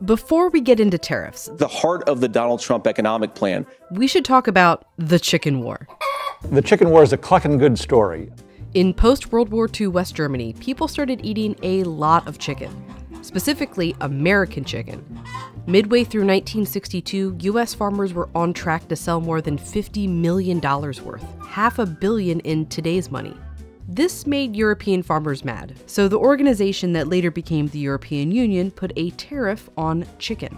Before we get into tariffs, the heart of the Donald Trump economic plan, we should talk about the chicken war. The chicken war is a clucking good story. In post-World War II West Germany, people started eating a lot of chicken, specifically American chicken. Midway through 1962, U.S. farmers were on track to sell more than $50 million worth, $500 million in today's money. This made European farmers mad, so the organization that later became the European Union put a tariff on chicken.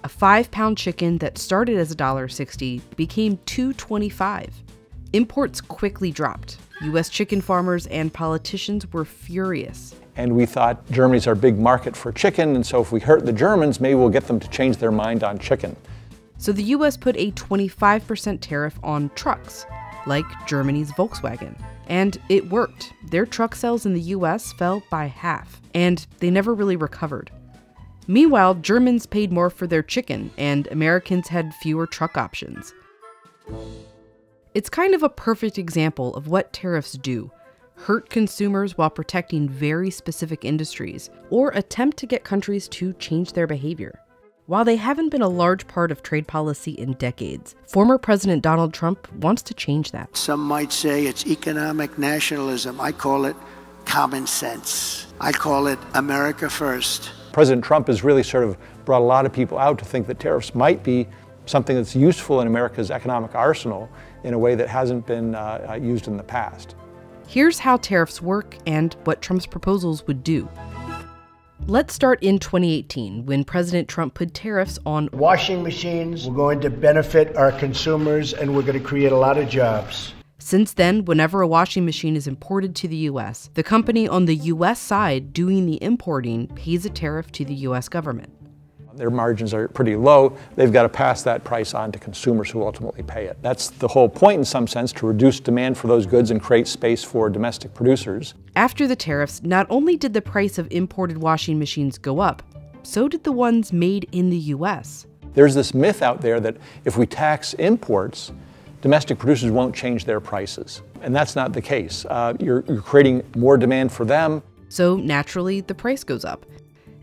A 5-pound chicken that started as $1.60 became $2.25. Imports quickly dropped. U.S. chicken farmers and politicians were furious. And we thought Germany's our big market for chicken, and so if we hurt the Germans, maybe we'll get them to change their mind on chicken. So the U.S. put a 25% tariff on trucks, like Germany's Volkswagen. And it worked. Their truck sales in the US fell by half, and they never really recovered. Meanwhile, Germans paid more for their chicken, and Americans had fewer truck options. It's kind of a perfect example of what tariffs do: hurt consumers while protecting very specific industries, or attempt to get countries to change their behavior. While they haven't been a large part of trade policy in decades, former President Donald Trump wants to change that. Some might say it's economic nationalism. I call it common sense. I call it America first. President Trump has really sort of brought a lot of people out to think that tariffs might be something that's useful in America's economic arsenal in a way that hasn't been used in the past. Here's how tariffs work and what Trump's proposals would do. Let's start in 2018, when President Trump put tariffs on washing machines. We're going to benefit our consumers, and we're going to create a lot of jobs. Since then, whenever a washing machine is imported to the U.S., the company on the U.S. side doing the importing pays a tariff to the U.S. government. Their margins are pretty low. They've got to pass that price on to consumers who ultimately pay it. That's the whole point, in some sense, to reduce demand for those goods and create space for domestic producers. After the tariffs, not only did the price of imported washing machines go up, so did the ones made in the U.S. There's this myth out there that if we tax imports, domestic producers won't change their prices. And that's not the case. You're creating more demand for them. So naturally, the price goes up.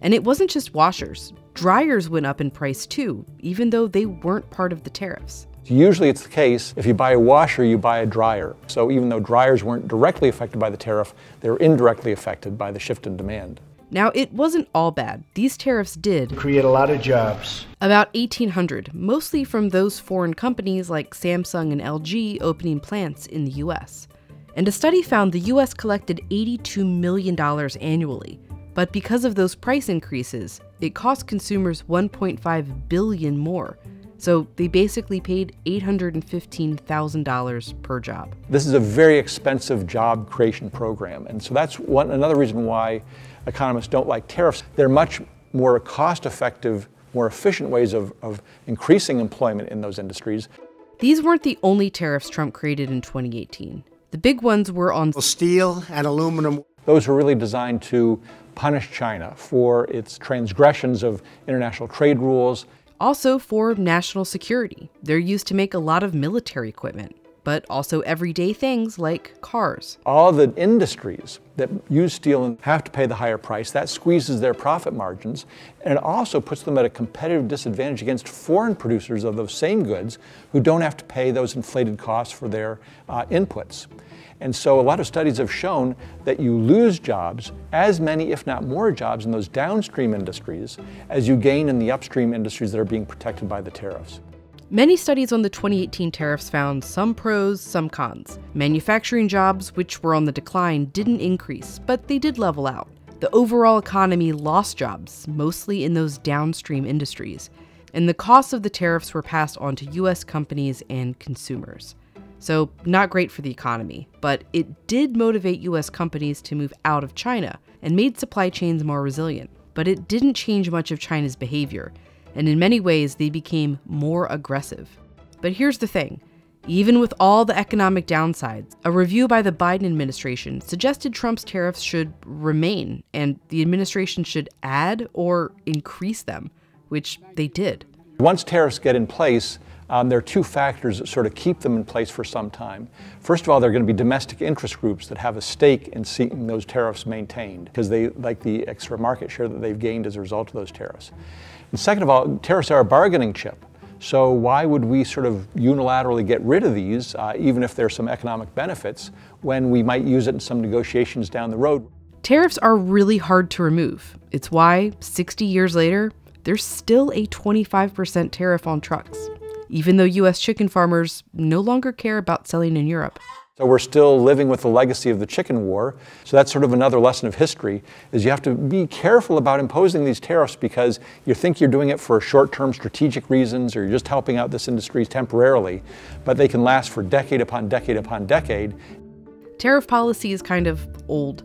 And it wasn't just washers. Dryers went up in price too, even though they weren't part of the tariffs. Usually it's the case, if you buy a washer, you buy a dryer. So even though dryers weren't directly affected by the tariff, they were indirectly affected by the shift in demand. Now, it wasn't all bad. These tariffs did create a lot of jobs. About 1,800, mostly from those foreign companies like Samsung and LG opening plants in the US. And a study found the US collected $82 million annually. But because of those price increases, it cost consumers $1.5 billion more. So they basically paid $815,000 per job. This is a very expensive job creation program. And so that's another reason why economists don't like tariffs. They're much more cost-effective, more efficient ways of increasing employment in those industries. These weren't the only tariffs Trump created in 2018. The big ones were on steel and aluminum. Those were really designed to punish China for its transgressions of international trade rules. Also for national security. They're used to make a lot of military equipment, but also everyday things like cars. All the industries that use steel have to pay the higher price. That squeezes their profit margins, and it also puts them at a competitive disadvantage against foreign producers of those same goods who don't have to pay those inflated costs for their inputs. And so a lot of studies have shown that you lose jobs, as many if not more jobs in those downstream industries as you gain in the upstream industries that are being protected by the tariffs. Many studies on the 2018 tariffs found some pros, some cons. Manufacturing jobs, which were on the decline, didn't increase, but they did level out. The overall economy lost jobs, mostly in those downstream industries, and the costs of the tariffs were passed on to U.S. companies and consumers. So not great for the economy, but it did motivate U.S. companies to move out of China and made supply chains more resilient. But it didn't change much of China's behavior, and in many ways they became more aggressive. But here's the thing. Even with all the economic downsides, a review by the Biden administration suggested Trump's tariffs should remain, and the administration should add or increase them, which they did. Once tariffs get in place, there are two factors that sort of keep them in place for some time. First of all, there are going to be domestic interest groups that have a stake in seeing those tariffs maintained because they like the extra market share that they've gained as a result of those tariffs. And second of all, tariffs are a bargaining chip. So why would we sort of unilaterally get rid of these, even if there's some economic benefits, when we might use it in some negotiations down the road? Tariffs are really hard to remove. It's why, 60 years later, there's still a 25% tariff on trucks, even though U.S. chicken farmers no longer care about selling in Europe. So we're still living with the legacy of the chicken war. So that's sort of another lesson of history, is you have to be careful about imposing these tariffs because you think you're doing it for short-term strategic reasons or you're just helping out this industry temporarily, but they can last for decade upon decade upon decade. Tariff policy is kind of old.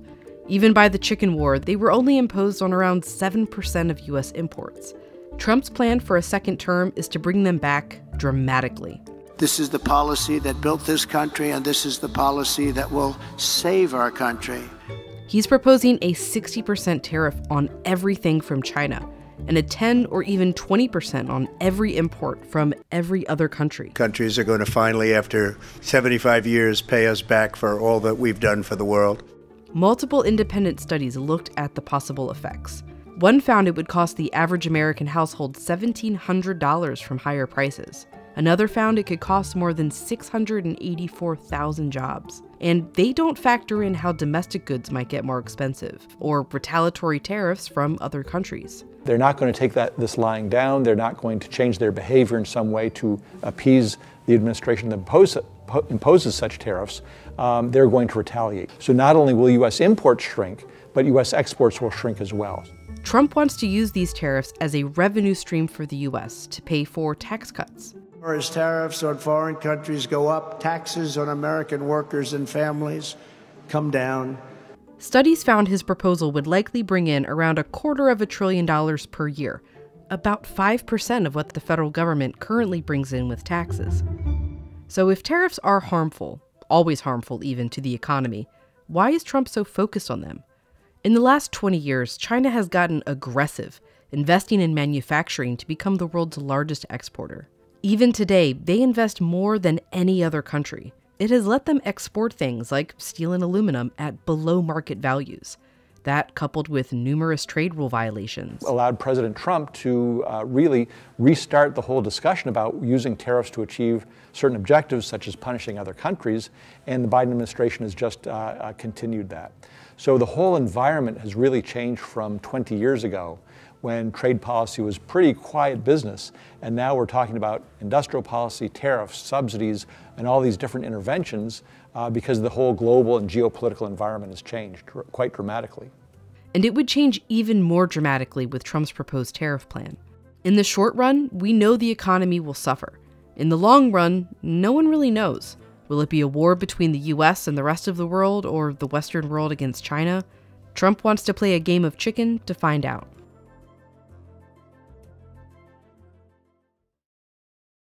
Even by the chicken war, they were only imposed on around 7% of U.S. imports. Trump's plan for a second term is to bring them back dramatically. This is the policy that built this country, and this is the policy that will save our country. He's proposing a 60% tariff on everything from China, and a 10 or even 20% on every import from every other country. Countries are going to finally, after 75 years, pay us back for all that we've done for the world. Multiple independent studies looked at the possible effects. One found it would cost the average American household $1,700 from higher prices. Another found it could cost more than 684,000 jobs. And they don't factor in how domestic goods might get more expensive, or retaliatory tariffs from other countries. They're not going to take this lying down. They're not going to change their behavior in some way to appease the administration that imposes such tariffs. They're going to retaliate. So not only will U.S. imports shrink, but U.S. exports will shrink as well. Trump wants to use these tariffs as a revenue stream for the U.S. to pay for tax cuts. As tariffs on foreign countries go up, taxes on American workers and families come down. Studies found his proposal would likely bring in around $250 billion per year, about 5% of what the federal government currently brings in with taxes. So if tariffs are harmful, always harmful even to the economy, why is Trump so focused on them? In the last 20 years, China has gotten aggressive, investing in manufacturing to become the world's largest exporter. Even today, they invest more than any other country. It has let them export things like steel and aluminum at below market values. That, coupled with numerous trade rule violations, allowed President Trump to really restart the whole discussion about using tariffs to achieve certain objectives, such as punishing other countries, and the Biden administration has just continued that. So the whole environment has really changed from 20 years ago, when trade policy was pretty quiet business, and now we're talking about industrial policy, tariffs, subsidies, and all these different interventions because the whole global and geopolitical environment has changed quite dramatically. And it would change even more dramatically with Trump's proposed tariff plan. In the short run, we know the economy will suffer. In the long run, no one really knows. Will it be a war between the US and the rest of the world, or the Western world against China? Trump wants to play a game of chicken to find out.